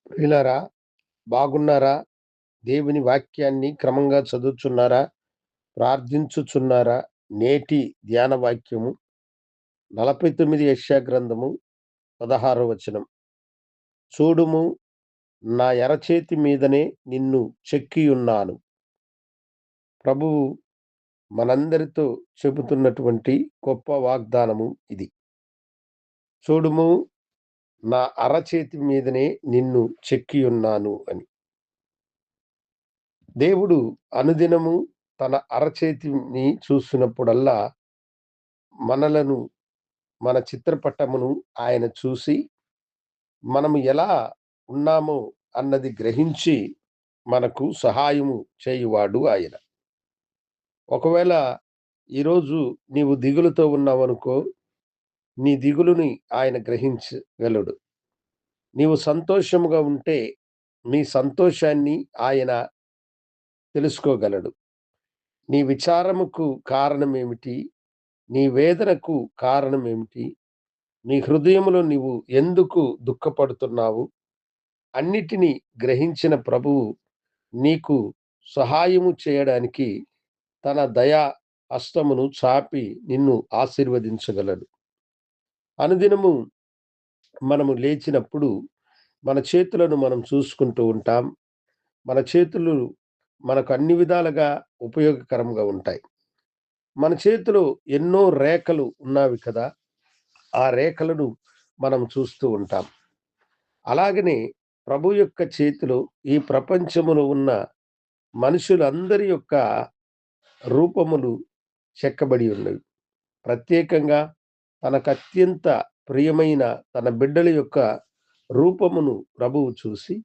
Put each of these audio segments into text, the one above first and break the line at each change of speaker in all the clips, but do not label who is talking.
ప్రియులారా, బాగున్నారా? దేవుని వాక్యాన్ని క్రమంగా చదువుచున్నారా? ప్రార్థించుచున్నారా? నేటి ధ్యాన వాక్యము 49 యెషయా గ్రంథము 16 వచనం. చూడుము, నా ఎరచేతి మీదనే నిన్ను చెక్కియున్నాను. ప్రభువు మనందరితో చెబుతున్నటువంటి గొప్ప వాగ్దానము ఇది. చూడుము, నా అరచేతి మీదనే నిన్ను చెక్కియున్నాను అని. దేవుడు అనుదినము తన అరచేతిని చూసినప్పుడల్లా మనలను, మన చిత్రపటమును ఆయన చూసి, మనము ఎలా ఉన్నామో అన్నది గ్రహించి మనకు సహాయము చేయువాడు ఆయన. ఒకవేళ ఈరోజు నీవు దిగులుతో ఉన్నావనుకో, నీ దిగులుని ఆయన గ్రహించగలడు. నీవు సంతోషముగా ఉంటే నీ సంతోషాన్ని ఆయన తెలుసుకోగలడు. నీ విచారముకు కారణమేమిటి? నీ వేదనకు కారణమేమిటి? నీ హృదయములో నీవు ఎందుకు దుఃఖపడుతున్నావు? అన్నిటినీ గ్రహించిన ప్రభువు నీకు సహాయము చేయడానికి తన దయా హస్తమును చాపి నిన్ను ఆశీర్వదించగలడు. అనుదినము మనము లేచినప్పుడు మన చేతులను మనం చూసుకుంటూ ఉంటాం. మన చేతులు మనకు అన్ని విధాలుగా ఉపయోగకరంగా ఉంటాయి. మన చేతిలో ఎన్నో రేఖలు ఉన్నవి కదా! ఆ రేఖలను మనం చూస్తూ ఉంటాం. అలాగనే ప్రభు యొక్క చేతిలో ఈ ప్రపంచములో ఉన్న మనుషులందరి యొక్క రూపములు చెక్కబడి ఉన్నవి. ప్రత్యేకంగా తనకత్యంత ప్రియమైన తన బిడ్డల యొక్క రూపమును ప్రభువు చూసి,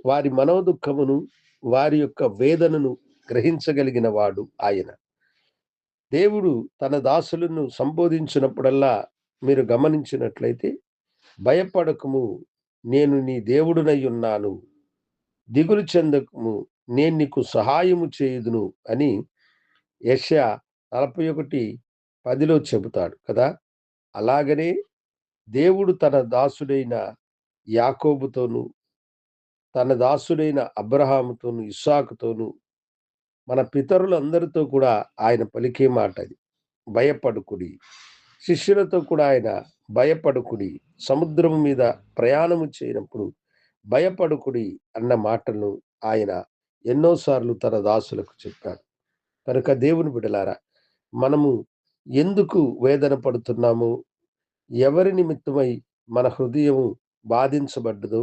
వారి మనోదుఖమును, వారి యొక్క వేదనను గ్రహించగలిగిన వాడు ఆయన. దేవుడు తన దాసులను సంబోధించినప్పుడల్లా మీరు గమనించినట్లయితే, భయపడకుము, నేను నీ దేవుడునయ్యున్నాను. దిగులు చెందకుము, నేను నీకు సహాయము చేయుదును అని యెషయా 41:10 చెబుతాడు కదా! అలాగనే దేవుడు తన దాసుడైన యాకోబుతోను, తన దాసుడైన అబ్రహాముతోను, ఇస్సాకుతోను, మన పితరులందరితో కూడా ఆయన పలికే మాట అది. భయపడకుడి. శిష్యులతో కూడా ఆయన భయపడకుడి. సముద్రం మీద ప్రయాణము చేయనప్పుడు భయపడకుడి అన్న మాటలను ఆయన ఎన్నోసార్లు తన దాసులకు చెప్పాడు. కనుక దేవుని బిడ్డలారా, మనము ఎందుకు వేదన పడుతున్నాము? ఎవరి నిమిత్తమై మన హృదయము బాధించబడ్డదో,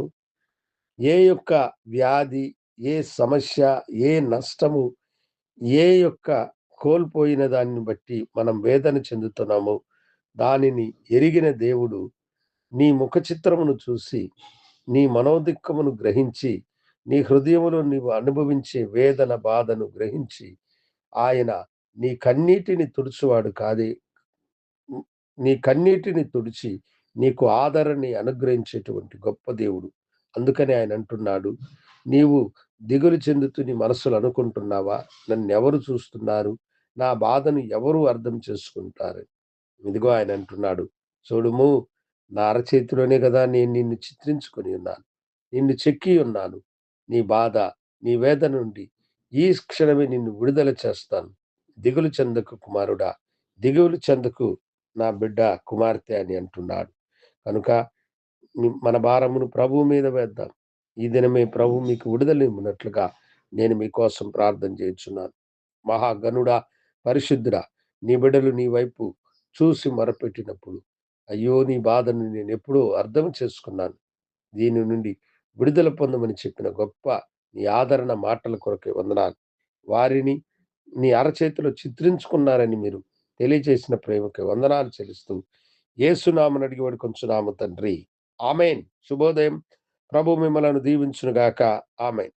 ఏ యొక్క వ్యాధి, ఏ సమస్య, ఏ నష్టము, ఏ యొక్క కోల్పోయిన దాన్ని బట్టి మనం వేదన చెందుతున్నామో, దానిని ఎరిగిన దేవుడు నీ ముఖ చిత్రమును చూసి, నీ మనోదిక్కమును గ్రహించి, నీ హృదయములో నీవు అనుభవించే వేదన, బాధను గ్రహించి, ఆయన నీ కన్నీటిని తుడుచువాడు కాదే, నీ కన్నీటిని తుడిచి నీకు ఆదరణని అనుగ్రహించేటువంటి గొప్ప దేవుడు. అందుకని ఆయన అంటున్నాడు, నీవు దిగులు చెందుతూ నీ మనసులో అనుకుంటున్నావా? నన్నెవరు చూస్తున్నారు? నా బాధను ఎవరు అర్థం చేసుకుంటారు? ఇదిగో ఆయన అంటున్నాడు, చూడుము, నా అరచేతిలోనే కదా నేను నిన్ను చిత్రించుకొని ఉన్నాను. నిన్ను చెక్కి ఉన్నాను. నీ బాధ, నీ వేదన నుండి ఈ క్షణమే నిన్ను విడుదల చేస్తాను. దిగులు చెందకు కుమారుడా, దిగులు చెందకు నా బిడ్డ, కుమార్తె అని అంటున్నాడు. కనుక మన భారమును ప్రభువు మీద వేద్దాం. ఈ దినమే ప్రభువు మీకు విడుదలివ్వనట్లుగా నేను మీకోసం ప్రార్థన చేయుచున్నాను. మహాగణుడా, పరిశుద్ధుడా, నీ బిడ్డలు నీ వైపు చూసి మొరపెట్టినప్పుడు, అయ్యో, నీ బాధను నేనెప్పుడో అర్థం చేసుకున్నాను. దీని నుండి విడుదల పొందమని చెప్పిన గొప్ప నీ ఆదరణ మాటల కొరకే వందనాలు. వారిని నీ అరచేతిలో చిత్రించుకున్నారని మీరు తెలియజేసిన ప్రేమకి వందనాలు చెల్లిస్తూ, యేసునామమున అడిగి వేడుకొంచున్నాము తండ్రి. ఆమేన్. శుభోదయం. ప్రభు మిమ్మలను దీవించును గాక. ఆమేన్.